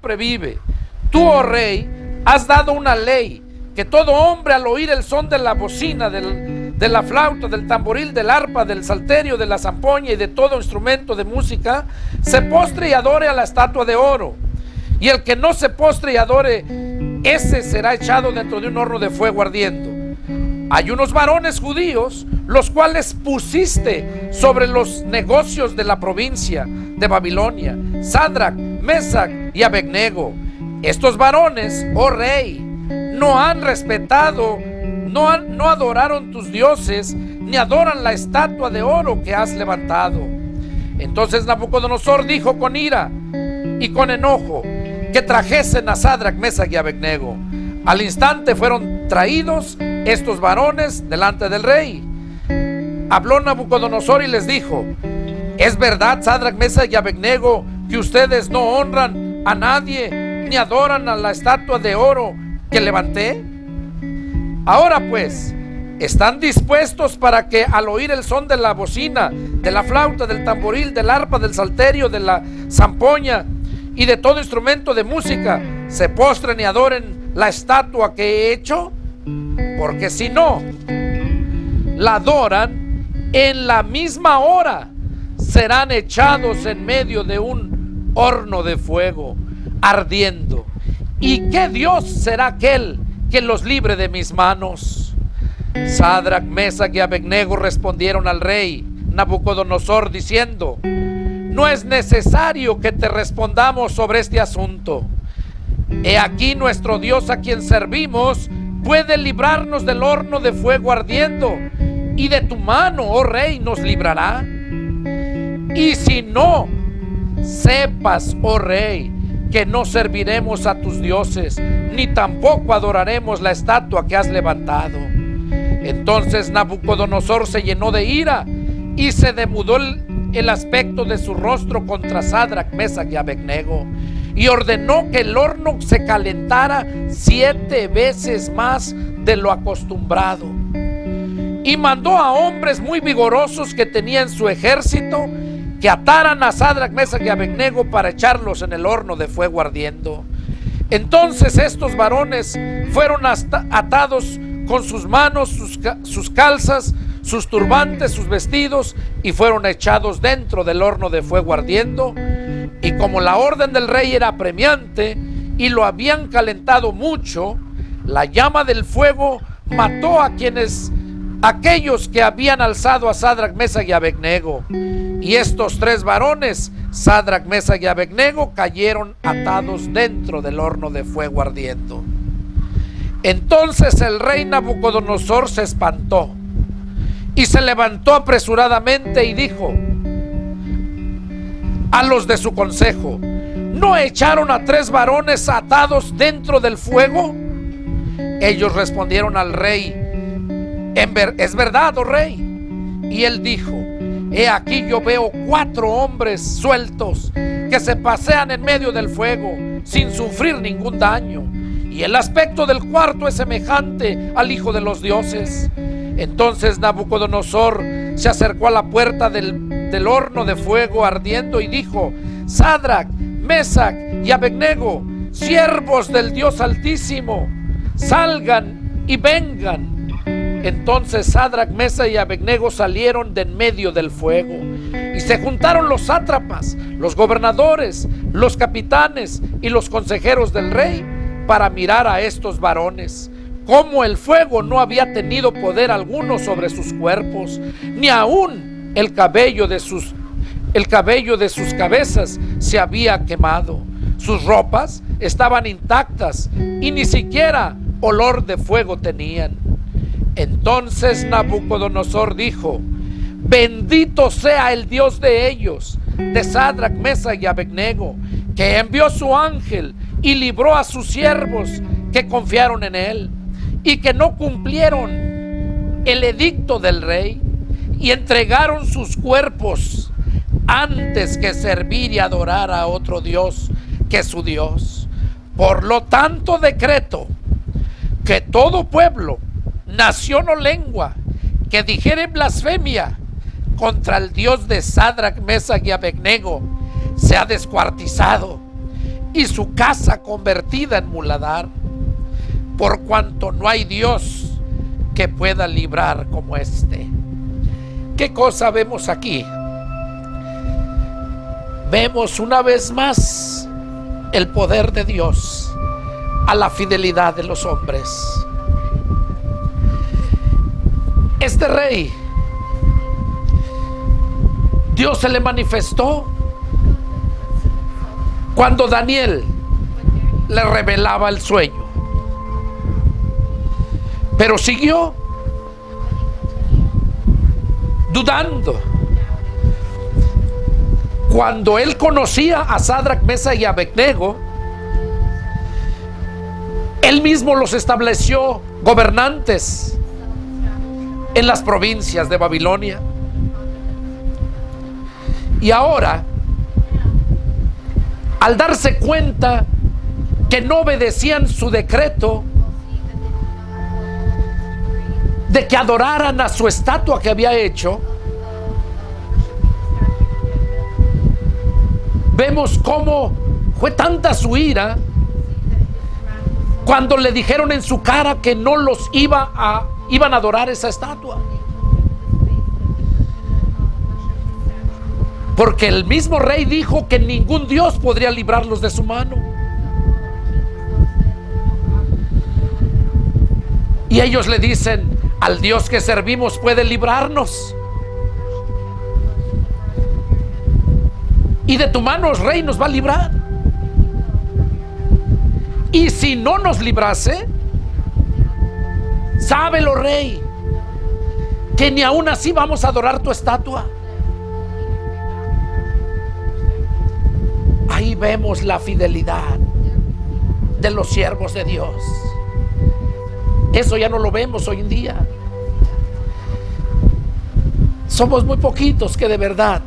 vive. Tú, oh rey, has dado una ley, que todo hombre al oír el son de la bocina, de la flauta, del tamboril, del arpa, del salterio, de la zampoña y de todo instrumento de música, se postre y adore a la estatua de oro. Y el que no se postre y adore, ese será echado dentro de un horno de fuego ardiendo. Hay unos varones judíos, los cuales pusiste sobre los negocios de la provincia de Babilonia, Sadrac, Mesac y Abednego. Estos varones, oh rey, no han respetado, no adoraron tus dioses, ni adoran la estatua de oro que has levantado. Entonces Nabucodonosor dijo con ira y con enojo que trajesen a Sadrac, Mesac y Abednego. Al instante fueron traídos estos varones delante del rey. Habló Nabucodonosor y les dijo: ¿es verdad, Sadrac, Mesac y Abednego, que ustedes no honran a nadie ni adoran a la estatua de oro que levanté? Ahora pues, ¿están dispuestos para que al oír el son de la bocina, de la flauta, del tamboril, del arpa, del salterio, de la zampoña y de todo instrumento de música, se postren y adoren la estatua que he hecho? Porque si no la adoran, en la misma hora serán echados en medio de un horno de fuego ardiendo. ¿Y qué Dios será aquel que los libre de mis manos? Sadrac, Mesac y Abednego respondieron al rey Nabucodonosor diciendo: no es necesario que te respondamos sobre este asunto. He aquí nuestro Dios a quien servimos puede librarnos del horno de fuego ardiendo, y de tu mano, oh rey, nos librará. Y si no, sepas, oh rey, que no serviremos a tus dioses, ni tampoco adoraremos la estatua que has levantado. Entonces Nabucodonosor se llenó de ira y se demudó el aspecto de su rostro contra Sadrac, Mesac y Abednego, y ordenó que el horno se calentara 7 veces más de lo acostumbrado. Y mandó a hombres muy vigorosos que tenía en su ejército que ataran a Sadrac, Mesac y Abednego para echarlos en el horno de fuego ardiendo. Entonces estos varones fueron atados con sus manos, sus calzas, sus turbantes, sus vestidos, y fueron echados dentro del horno de fuego ardiendo. Y como la orden del rey era apremiante y lo habían calentado mucho, la llama del fuego mató a aquellos que habían alzado a Sadrac, Mesac y Abednego. Y estos 3 varones, Sadrac, Mesac y Abednego, cayeron atados dentro del horno de fuego ardiendo. Entonces el rey Nabucodonosor se espantó y se levantó apresuradamente y dijo a los de su consejo: ¿no echaron a 3 varones atados dentro del fuego? Ellos respondieron al rey: es verdad, oh rey. Y él dijo: he aquí yo veo 4 hombres sueltos que se pasean en medio del fuego sin sufrir ningún daño, y el aspecto del cuarto es semejante al Hijo de los dioses. Entonces Nabucodonosor se acercó a la puerta del horno de fuego ardiendo y dijo: Sadrac, Mesac y Abednego, siervos del Dios Altísimo, salgan y vengan. Entonces Sadrac, Mesac y Abednego salieron de en medio del fuego, y se juntaron los sátrapas, los gobernadores, los capitanes y los consejeros del rey para mirar a estos varones, como el fuego no había tenido poder alguno sobre sus cuerpos, ni aún el cabello de sus cabezas se había quemado. Sus ropas estaban intactas y ni siquiera olor de fuego tenían. Entonces Nabucodonosor dijo: bendito sea el Dios de ellos, de Sadrac, Mesac y Abednego, que envió su ángel y libró a sus siervos que confiaron en él, y que no cumplieron el edicto del rey y entregaron sus cuerpos antes que servir y adorar a otro Dios que su Dios. Por lo tanto decreto que todo pueblo, nación o lengua que dijere blasfemia contra el Dios de Sadrac, Mesac y Abednego sea descuartizado, y su casa convertida en muladar, por cuanto no hay Dios que pueda librar como este. ¿Qué cosa vemos aquí? Vemos una vez más el poder de Dios a la fidelidad de los hombres. Este rey, Dios se le manifestó cuando Daniel le revelaba el sueño, pero siguió dudando. Cuando él conocía a Sadrach, Mesach y Abednego, él mismo los estableció gobernantes en las provincias de Babilonia. Y ahora, al darse cuenta que no obedecían su decreto de que adoraran a su estatua que había hecho, vemos cómo fue tanta su ira cuando le dijeron en su cara que no los iban a adorar esa estatua, porque el mismo rey dijo que ningún Dios podría librarlos de su mano. Y ellos le dicen: al Dios que servimos puede librarnos, y de tu mano, rey, nos va a librar. Y si no nos librase, sábelo, rey, que ni aún así vamos a adorar tu estatua. Ahí vemos la fidelidad de los siervos de Dios. Eso ya no lo vemos hoy en día. Somos muy poquitos que de verdad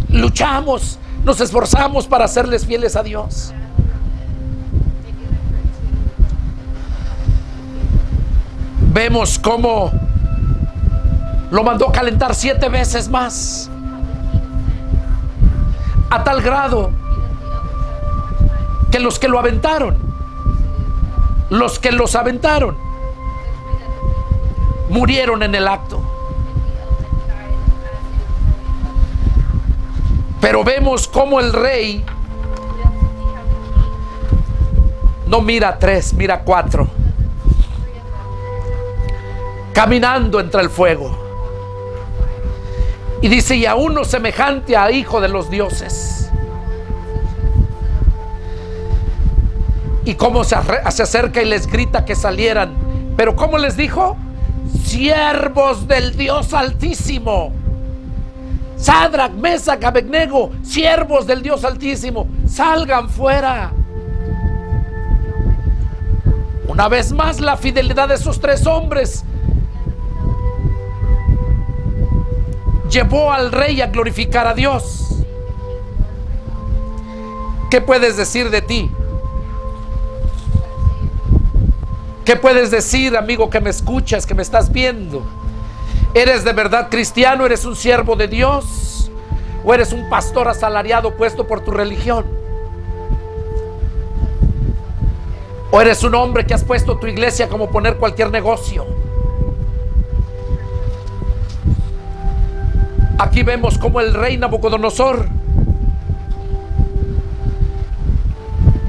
luchamos, nos esforzamos para serles fieles a Dios. Vemos cómo lo mandó calentar 7 veces más, a tal grado que los que los aventaron murieron en el acto. Pero vemos cómo el rey no mira 3, mira 4, caminando entre el fuego. Y dice: y a uno semejante a hijo de los dioses. Y cómo se acerca y les grita que salieran. Pero ¿cómo les dijo? Siervos del Dios Altísimo. Sadrach, Mesach, Abednego, siervos del Dios Altísimo, salgan fuera. Una vez más, la fidelidad de esos 3 hombres llevó al rey a glorificar a Dios. ¿Qué puedes decir de ti? ¿Qué puedes decir, amigo que me escuchas, que me estás viendo? ¿Eres de verdad cristiano? ¿Eres un siervo de Dios? ¿O eres un pastor asalariado puesto por tu religión? ¿O eres un hombre que has puesto tu iglesia como poner cualquier negocio? Aquí vemos cómo el rey Nabucodonosor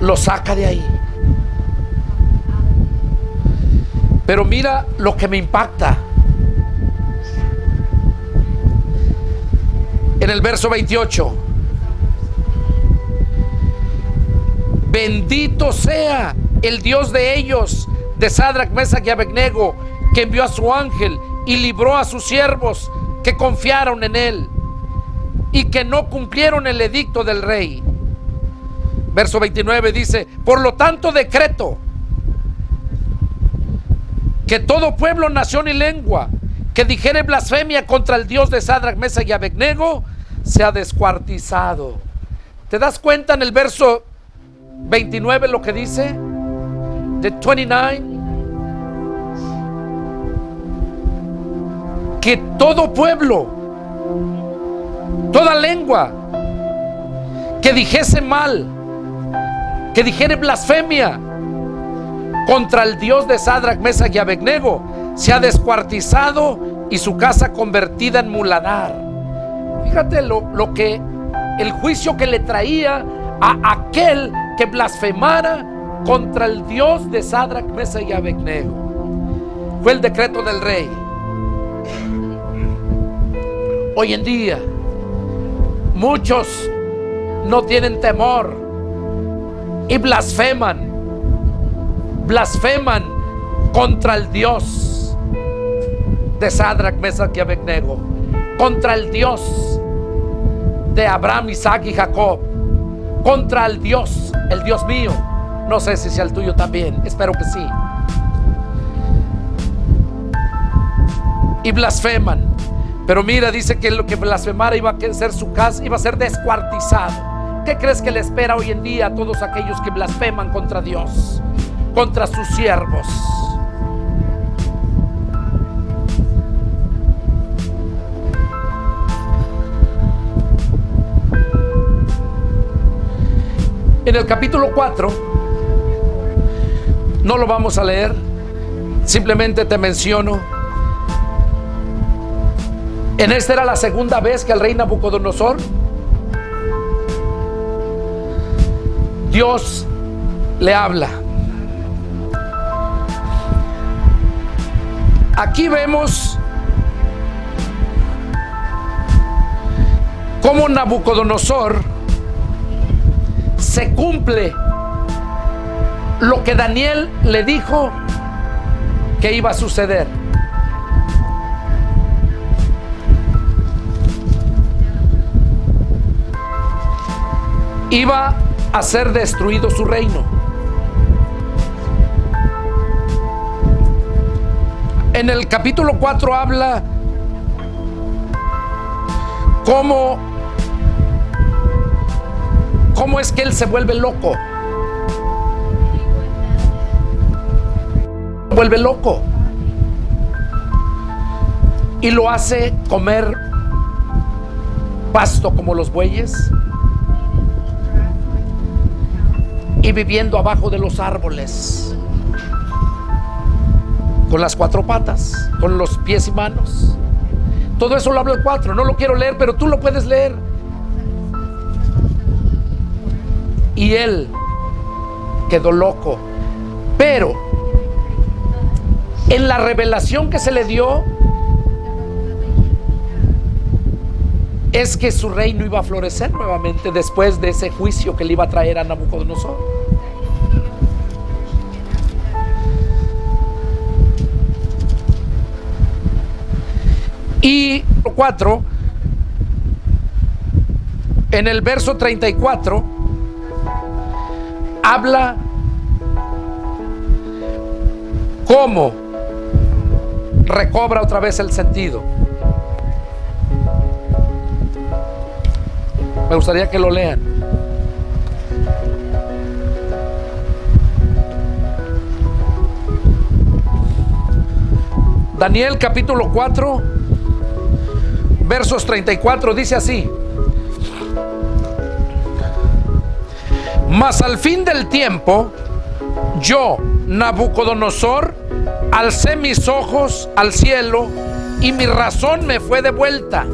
lo saca de ahí. Pero mira lo que me impacta. En el verso 28: bendito sea el Dios de ellos, de Sadrach, Mesach y Abednego, que envió a su ángel y libró a sus siervos que confiaron en él y que no cumplieron el edicto del rey. Verso 29 dice: por lo tanto decreto que todo pueblo, nación y lengua que dijere blasfemia contra el Dios de Sadrach, Mesach y Abednego sea descuartizado. ¿Te das cuenta en el verso 29 lo que dice? De 29, que todo pueblo, toda lengua que dijese mal que dijere blasfemia contra el Dios de Sadrach, Mesach y Abednego, sea descuartizado y su casa convertida en muladar. Fíjate lo que el juicio que le traía a aquel que blasfemara contra el Dios de Sadrach, Mesach y Abednego. Fue el decreto del rey. Hoy en día muchos no tienen temor y blasfeman contra el Dios de Sadrach, Mesach y Abednego, contra el Dios de Abraham, Isaac y Jacob, contra el Dios mío. No sé si sea el tuyo también, espero que sí. Y blasfeman. Pero mira, dice que lo que blasfemara iba a ser su casa, iba a ser descuartizado. ¿Qué crees que le espera hoy en día a todos aquellos que blasfeman contra Dios, contra sus siervos? En el capítulo 4, no lo vamos a leer, simplemente te menciono. En esta era la segunda vez que el rey Nabucodonosor, Dios le habla. Aquí vemos cómo Nabucodonosor se cumple lo que Daniel le dijo que iba a suceder. Iba a ser destruido su reino. En el capítulo 4 habla cómo es que él se vuelve loco. Vuelve loco y lo hace comer pasto como los bueyes y viviendo abajo de los árboles con las cuatro patas, con los pies y manos. Todo eso lo habla el 4. No lo quiero leer, pero tú lo puedes leer. Y él quedó loco. Pero en la revelación que se le dio es que su reino iba a florecer nuevamente después de ese juicio que le iba a traer a Nabucodonosor. Y 4, en el verso 34, habla cómo recobra otra vez el sentido. Me gustaría que lo lean. Daniel capítulo 4, versos 34, dice así: mas al fin del tiempo, yo, Nabucodonosor, alcé mis ojos al cielo y mi razón me fue devuelta.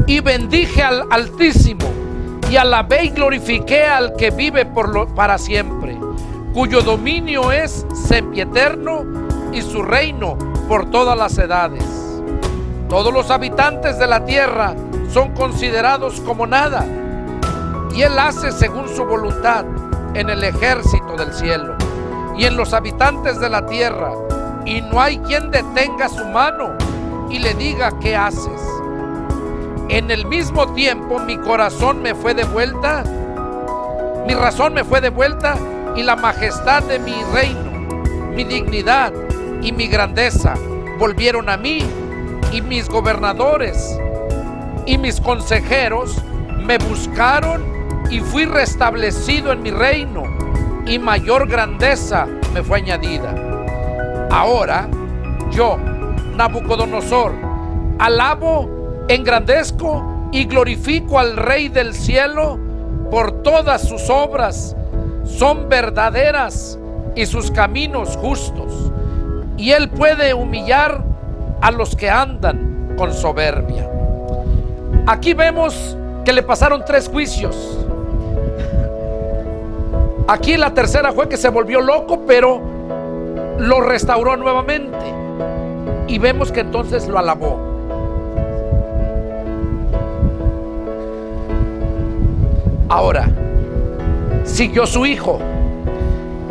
Y bendije al Altísimo, y alabé y glorifiqué al que vive para siempre, cuyo dominio es sempieterno y su reino por todas las edades. Todos los habitantes de la tierra son considerados como nada, y Él hace según su voluntad en el ejército del cielo y en los habitantes de la tierra, y no hay quien detenga su mano y le diga: ¿qué haces? En el mismo tiempo mi corazón me fue devuelta, mi razón me fue devuelta, y la majestad de mi reino, mi dignidad y mi grandeza volvieron a mí, y mis gobernadores y mis consejeros me buscaron, y fui restablecido en mi reino, y mayor grandeza me fue añadida. Ahora yo, Nabucodonosor, alabo, engrandezco y glorifico al Rey del cielo por todas sus obras, son verdaderas y sus caminos justos, y Él puede humillar a los que andan con soberbia. Aquí vemos que le pasaron 3 juicios. Aquí la tercera fue que se volvió loco, pero lo restauró nuevamente, y vemos que entonces lo alabó. Ahora siguió su hijo.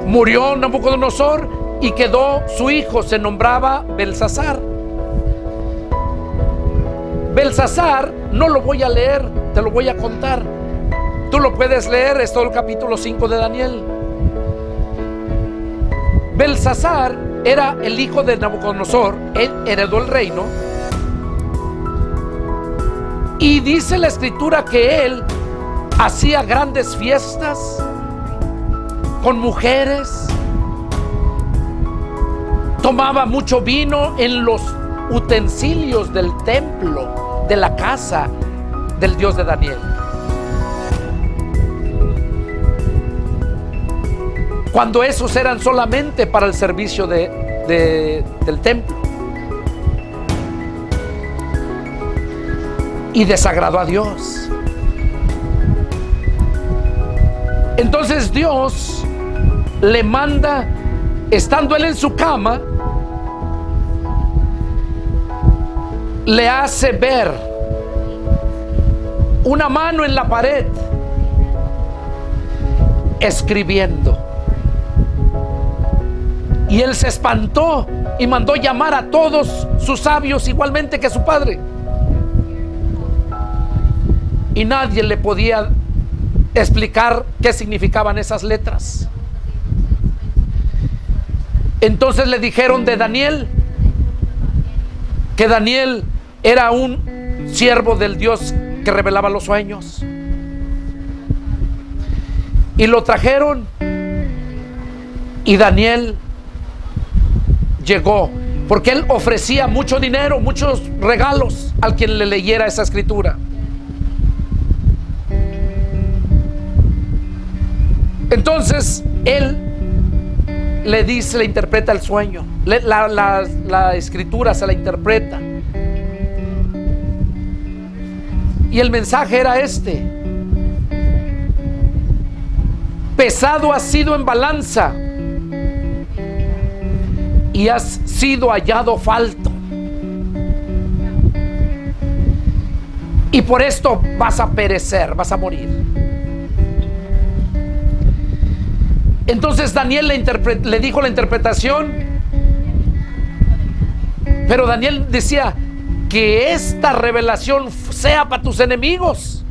Murió Nabucodonosor y quedó su hijo, se nombraba Belsasar. Belsasar no lo voy a leer, te lo voy a contar. Tú lo puedes leer, es todo el capítulo 5 de Daniel. Belsasar era el hijo de Nabucodonosor, él heredó el reino. Y dice la escritura que él hacía grandes fiestas con mujeres, tomaba mucho vino en los utensilios del templo, de la casa del Dios de Daniel. Cuando esos eran solamente para el servicio del templo. Y desagradó a Dios. Entonces Dios le manda, estando él en su cama, le hace ver una mano en la pared escribiendo. Y él se espantó y mandó llamar a todos sus sabios, igualmente que su padre. Y nadie le podía explicar qué significaban esas letras. Entonces le dijeron de Daniel que Daniel era un siervo del Dios que revelaba los sueños. Y lo trajeron, y Daniel llegó, porque él ofrecía mucho dinero, muchos regalos al quien le leyera esa escritura. Entonces él le dice, le interpreta el sueño, la escritura se la interpreta, y el mensaje era este: pesado has sido en balanza y has sido hallado falto, y por esto vas a perecer, vas a morir. Entonces Daniel le dijo la interpretación, pero Daniel decía: que esta revelación sea para tus enemigos.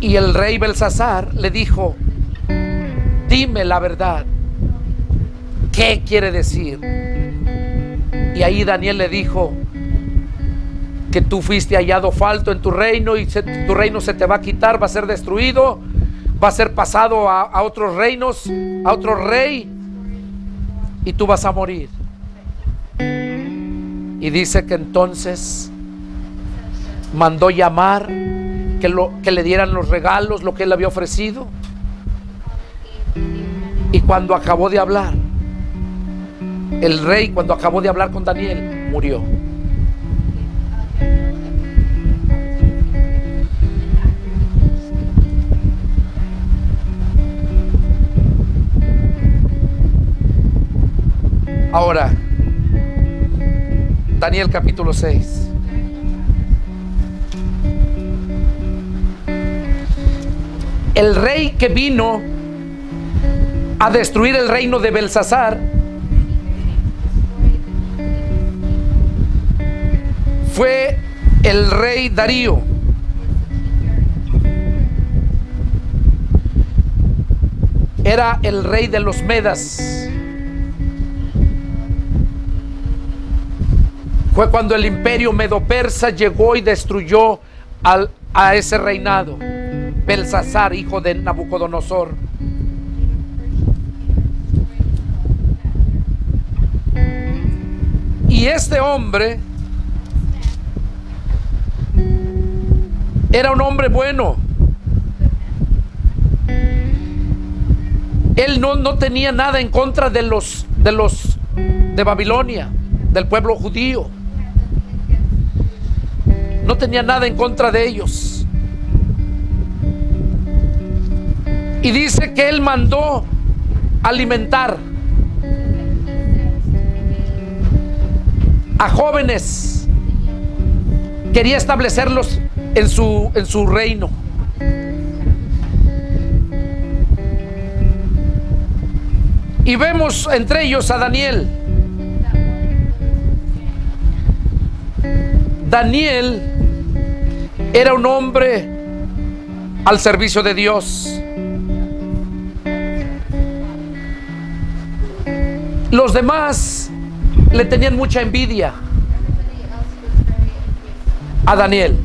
Y el rey Belsasar le dijo: dime la verdad, ¿qué quiere decir? Y ahí Daniel le dijo que tú fuiste hallado falto en tu reino, y tu reino se te va a quitar, va a ser destruido, va a ser pasado a otros reinos, a otro rey, y tú vas a morir. Y dice que entonces mandó llamar, que le dieran los regalos, lo que él había ofrecido. Y cuando acabó de hablar, el rey, cuando acabó de hablar con Daniel, murió. Ahora, Daniel capítulo 6. El rey que vino a destruir el reino de Belsasar fue el rey Darío. Era el rey de los Medas. Fue cuando el imperio medo-persa llegó y destruyó a ese reinado. Belsasar, hijo de Nabucodonosor. Y este hombre era un hombre bueno. Él no tenía nada en contra de los de Babilonia, del pueblo judío. No tenía nada en contra de ellos. Y dice que él mandó alimentar a jóvenes. Quería establecerlos en su reino. Y vemos entre ellos a Daniel. Daniel era un hombre al servicio de Dios. Los demás le tenían mucha envidia a Daniel.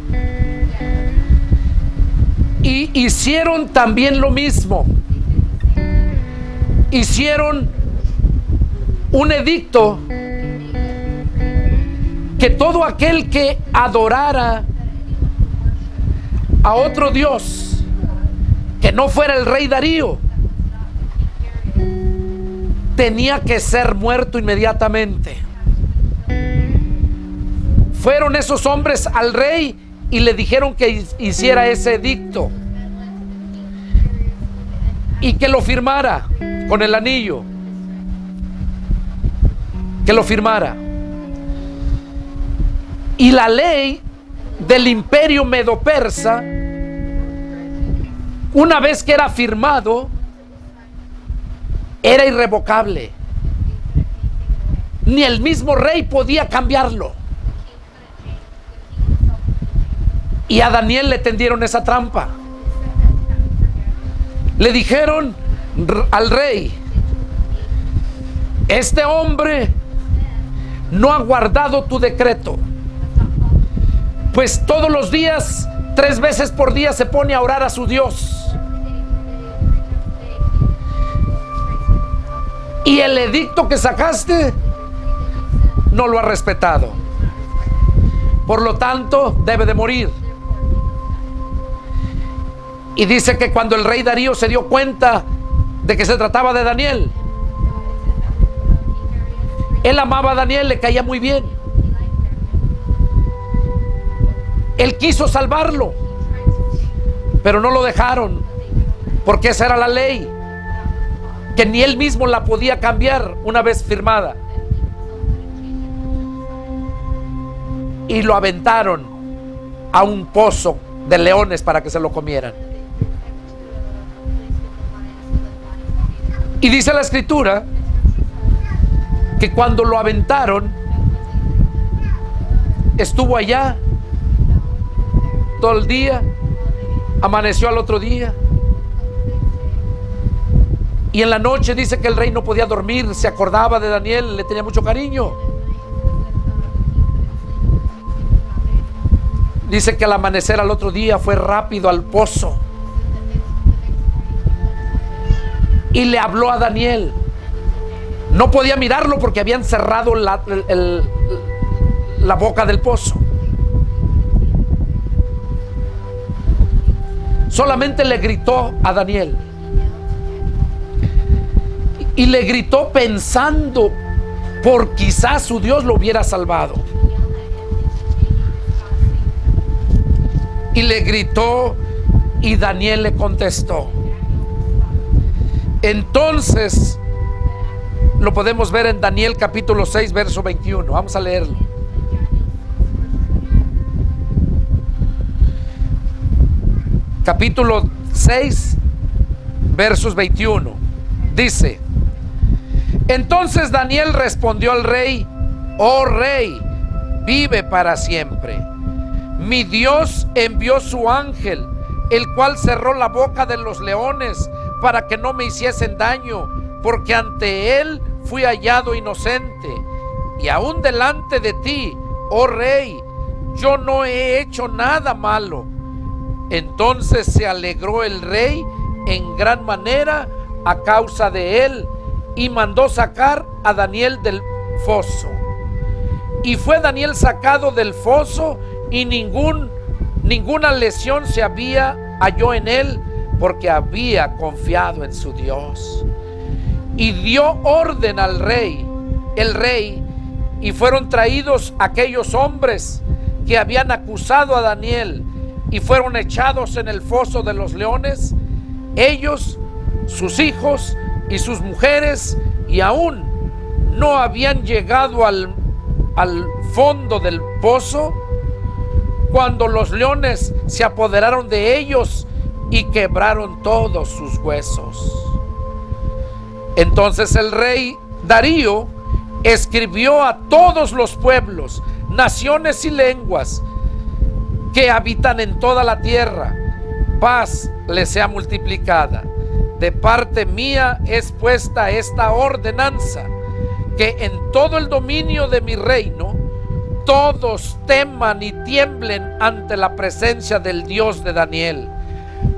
Y hicieron también lo mismo. Hicieron un edicto que todo aquel que adorara a otro Dios que no fuera el rey Darío tenía que ser muerto inmediatamente. Fueron esos hombres al rey y le dijeron que hiciera ese edicto y que lo firmara con el anillo, que lo firmara. Y la ley del imperio medo-persa, una vez que era firmado, era irrevocable. Ni el mismo rey podía cambiarlo. Y a Daniel le tendieron esa trampa. Le dijeron al rey: este hombre no ha guardado tu decreto, pues todos los días, 3 veces por día, se pone a orar a su Dios. Y el edicto que sacaste no lo ha respetado. Por lo tanto, debe de morir. Y dice que cuando el rey Darío se dio cuenta de que se trataba de Daniel, él amaba a Daniel, le caía muy bien. Él quiso salvarlo, pero no lo dejaron, porque esa era la ley, que ni él mismo la podía cambiar una vez firmada. Y lo aventaron a un pozo de leones para que se lo comieran. Y dice la escritura que cuando lo aventaron, estuvo allá todo el día, amaneció al otro día, y en la noche dice que el rey no podía dormir, se acordaba de Daniel, le tenía mucho cariño. Dice que al amanecer al otro día fue rápido al pozo y le habló a Daniel. No podía mirarlo porque habían cerrado la boca del pozo. Solamente le gritó a Daniel. Y le gritó pensando por quizás su Dios lo hubiera salvado. Y le gritó y Daniel le contestó. Entonces lo podemos ver en Daniel capítulo 6 verso 21. Vamos a leerlo. Capítulo 6 versos 21. Dice: entonces Daniel respondió al rey: oh rey, vive para siempre. Mi Dios envió su ángel, el cual cerró la boca de los leones para que no me hiciesen daño, porque ante él fui hallado inocente. Y aún delante de ti, oh rey, yo no he hecho nada malo. Entonces se alegró el rey en gran manera a causa de él, y mandó sacar a Daniel del foso. Y fue Daniel sacado del foso, y ninguna lesión se halló en él, porque había confiado en su Dios. y dio orden al rey, el rey, y fueron traídos aquellos hombres que habían acusado a Daniel y fueron echados en el foso de los leones, ellos, sus hijos y sus mujeres, y aún no habían llegado al fondo del pozo cuando los leones se apoderaron de ellos y quebraron todos sus huesos. Entonces el rey Darío escribió a todos los pueblos, naciones y lenguas que habitan en toda la tierra: paz les sea multiplicada. De parte mía es puesta esta ordenanza, que en todo el dominio de mi reino todos teman y tiemblen ante la presencia del Dios de Daniel,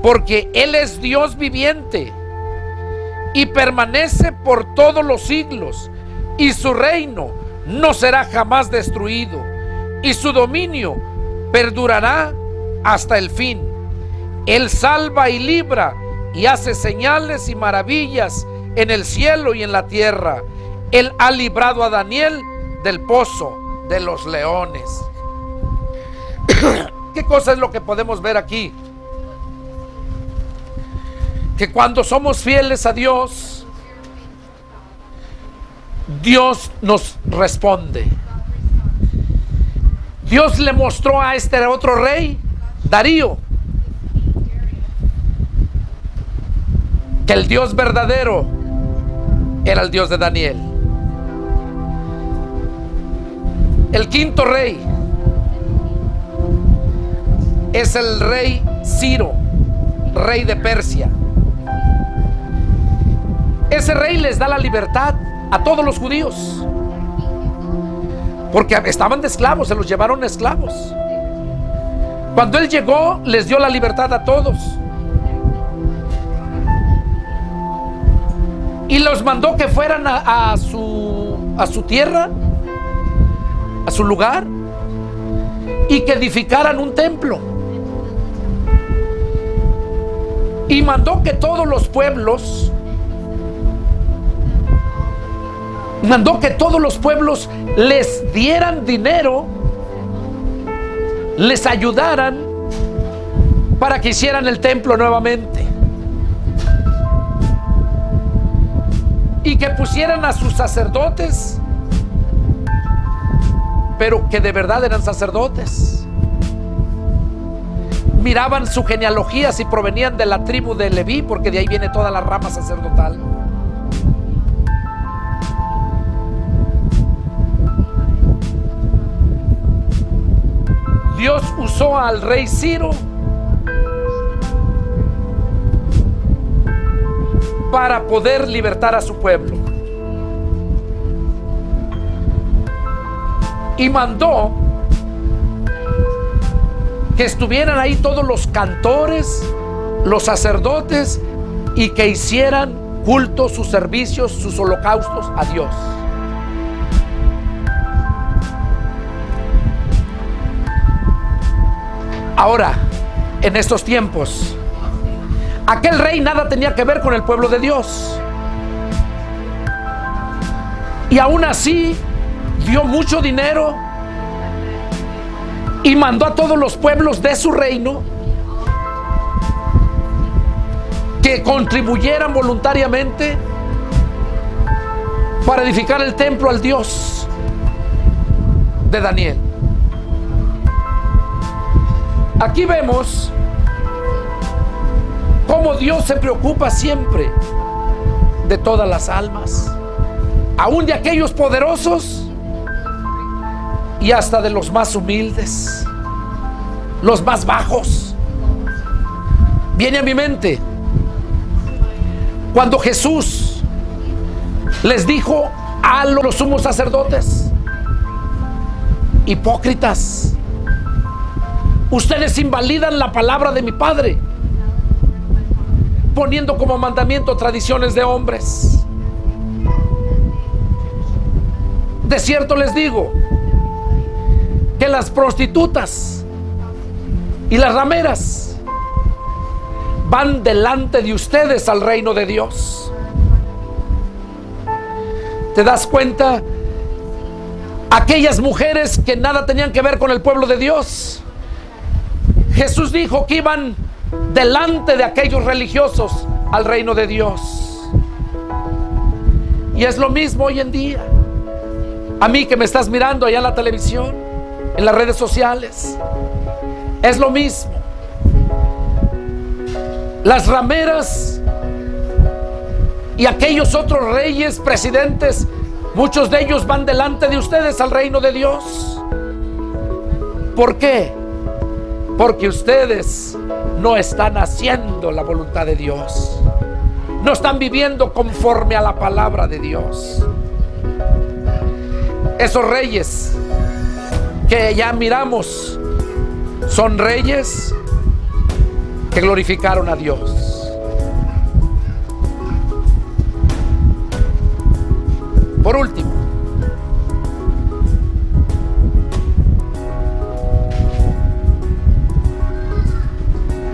porque Él es Dios viviente y permanece por todos los siglos, y su reino no será jamás destruido, y su dominio perdurará hasta el fin. Él salva y libra y hace señales y maravillas en el cielo y en la tierra. Él ha librado a Daniel del pozo de los leones. ¿Qué cosa es lo que podemos ver aquí? Que cuando somos fieles a Dios, Dios nos responde. Dios le mostró a este otro rey, Darío, que el Dios verdadero era el Dios de Daniel. El quinto rey es el rey Ciro, rey de Persia. Ese rey les da la libertad a todos los judíos, porque estaban de esclavos, se los llevaron esclavos. Cuando él llegó, les dio la libertad a todos y los mandó que fueran a su tierra, a su lugar, y que edificaran un templo. Y mandó que todos los pueblos les dieran dinero, les ayudaran para que hicieran el templo nuevamente, y que pusieran a sus sacerdotes, pero que de verdad eran sacerdotes. Miraban su genealogía, si provenían de la tribu de Leví, porque de ahí viene toda la rama sacerdotal. Dios usó al rey Ciro para poder libertar a su pueblo, y mandó que estuvieran ahí todos los cantores, los sacerdotes, y que hicieran culto, sus servicios, sus holocaustos a Dios. Ahora, en estos tiempos, aquel rey nada tenía que ver con el pueblo de Dios, y aún así dio mucho dinero y mandó a todos los pueblos de su reino que contribuyeran voluntariamente para edificar el templo al Dios de Daniel. Aquí vemos cómo Dios se preocupa siempre de todas las almas, aún de aquellos poderosos y hasta de los más humildes, los más bajos. Viene a mi mente cuando Jesús les dijo a los sumos sacerdotes: hipócritas, ustedes invalidan la palabra de mi Padre, poniendo como mandamiento tradiciones de hombres. De cierto les digo que las prostitutas y las rameras van delante de ustedes al reino de Dios. ¿Te das cuenta? Aquellas mujeres que nada tenían que ver con el pueblo de Dios, Jesús dijo que iban delante de aquellos religiosos al reino de Dios. Y es lo mismo hoy en día. A mí que me estás mirando allá en la televisión, en las redes sociales, es lo mismo. Las rameras y aquellos otros reyes, presidentes, muchos de ellos van delante de ustedes al reino de Dios. ¿Por qué? Porque ustedes no están haciendo la voluntad de Dios. No están viviendo conforme a la palabra de Dios. Esos reyes que ya miramos son reyes que glorificaron a Dios. Por último,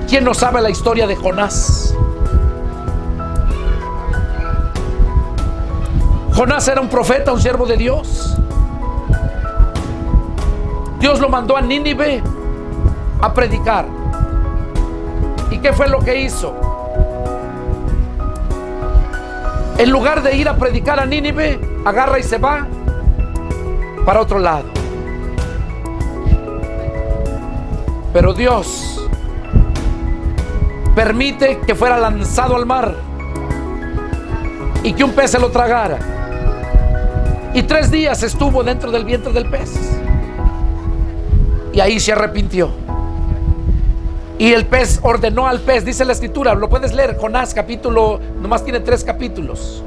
¿quién no sabe la historia de Jonás? Jonás era un profeta, un siervo de Dios. Dios lo mandó a Nínive a predicar. ¿Y qué fue lo que hizo? En lugar de ir a predicar a Nínive, agarra y se va para otro lado. Pero Dios permite que fuera lanzado al mar y que un pez se lo tragara. Y 3 días estuvo dentro del vientre del pez. Y ahí se arrepintió. Y el pez ordenó al pez, dice la escritura, lo puedes leer, Jonás capítulo, nomás tiene 3 capítulos.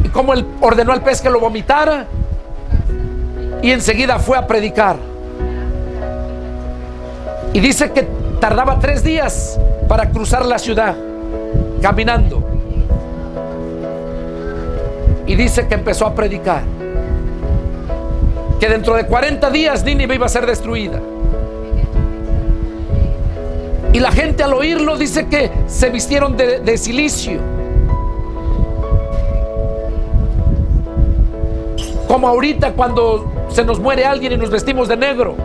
Y como él ordenó al pez que lo vomitara, y enseguida fue a predicar. Y dice que tardaba 3 días para cruzar la ciudad, caminando. Y dice que empezó a predicar que dentro de 40 días Nínive iba a ser destruida. Y la gente al oírlo dice que se vistieron de cilicio, como ahorita cuando se nos muere alguien y nos vestimos de negro,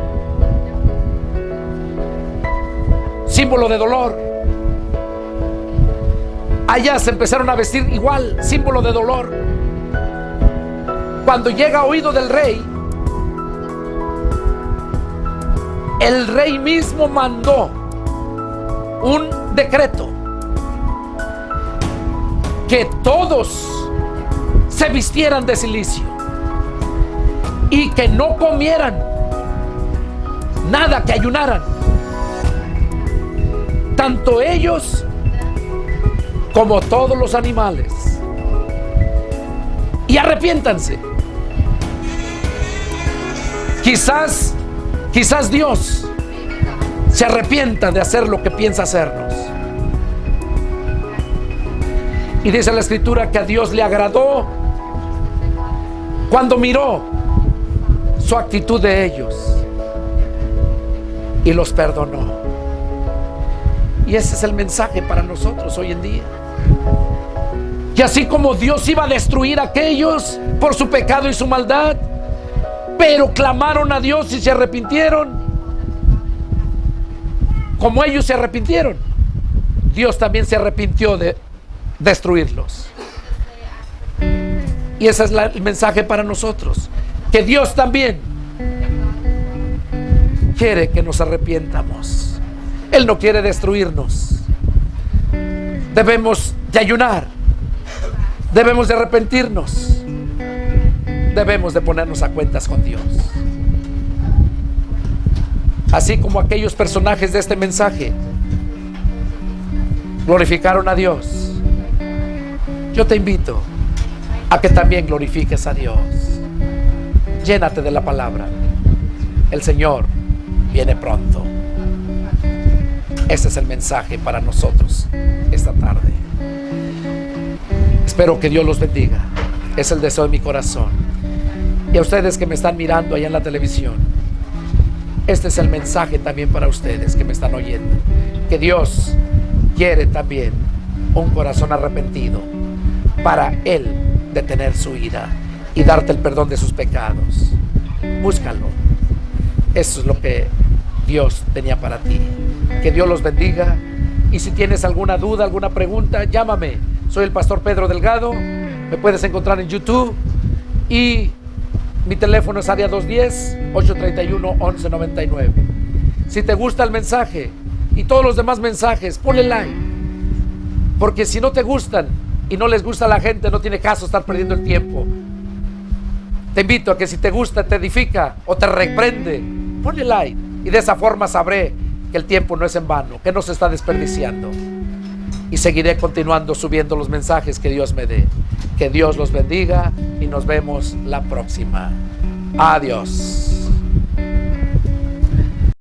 símbolo de dolor. Allá se empezaron a vestir igual, símbolo de dolor. Cuando llega a oído del rey, el rey mismo mandó un decreto que todos se vistieran de cilicio y que no comieran nada, que ayunaran, tanto ellos como todos los animales, y arrepiéntanse. Quizás Dios se arrepienta de hacer lo que piensa hacernos. Y dice la escritura que a Dios le agradó cuando miró su actitud de ellos y los perdonó. Y ese es el mensaje para nosotros hoy en día. Que así como Dios iba a destruir a aquellos por su pecado y su maldad, pero clamaron a Dios y se arrepintieron, como ellos se arrepintieron, Dios también se arrepintió de destruirlos. Y ese es el mensaje para nosotros, que Dios también quiere que nos arrepientamos. Él no quiere destruirnos. Debemos de ayunar, debemos de arrepentirnos, debemos de ponernos a cuentas con Dios. Así como aquellos personajes de este mensaje glorificaron a Dios, yo te invito a que también glorifiques a Dios. Llénate de la palabra. El Señor viene pronto. Ese es el mensaje para nosotros esta tarde. Espero que Dios los bendiga. Es el deseo de mi corazón. Y a ustedes que me están mirando allá en la televisión, este es el mensaje también para ustedes que me están oyendo. Que Dios quiere también un corazón arrepentido, para Él detener su ira y darte el perdón de sus pecados. Búscalo. Eso es lo que Dios tenía para ti. Que Dios los bendiga. Y si tienes alguna duda, alguna pregunta, llámame. Soy el pastor Pedro Delgado. Me puedes encontrar en YouTube. Y mi teléfono es área 210-831-1199. Si te gusta el mensaje y todos los demás mensajes, ponle like. Porque si no te gustan y no les gusta a la gente, no tiene caso estar perdiendo el tiempo. Te invito a que si te gusta, te edifica o te reprende, ponle like. Y de esa forma sabré que el tiempo no es en vano, que no se está desperdiciando. Y seguiré continuando subiendo los mensajes que Dios me dé. Que Dios los bendiga y nos vemos la próxima. Adiós.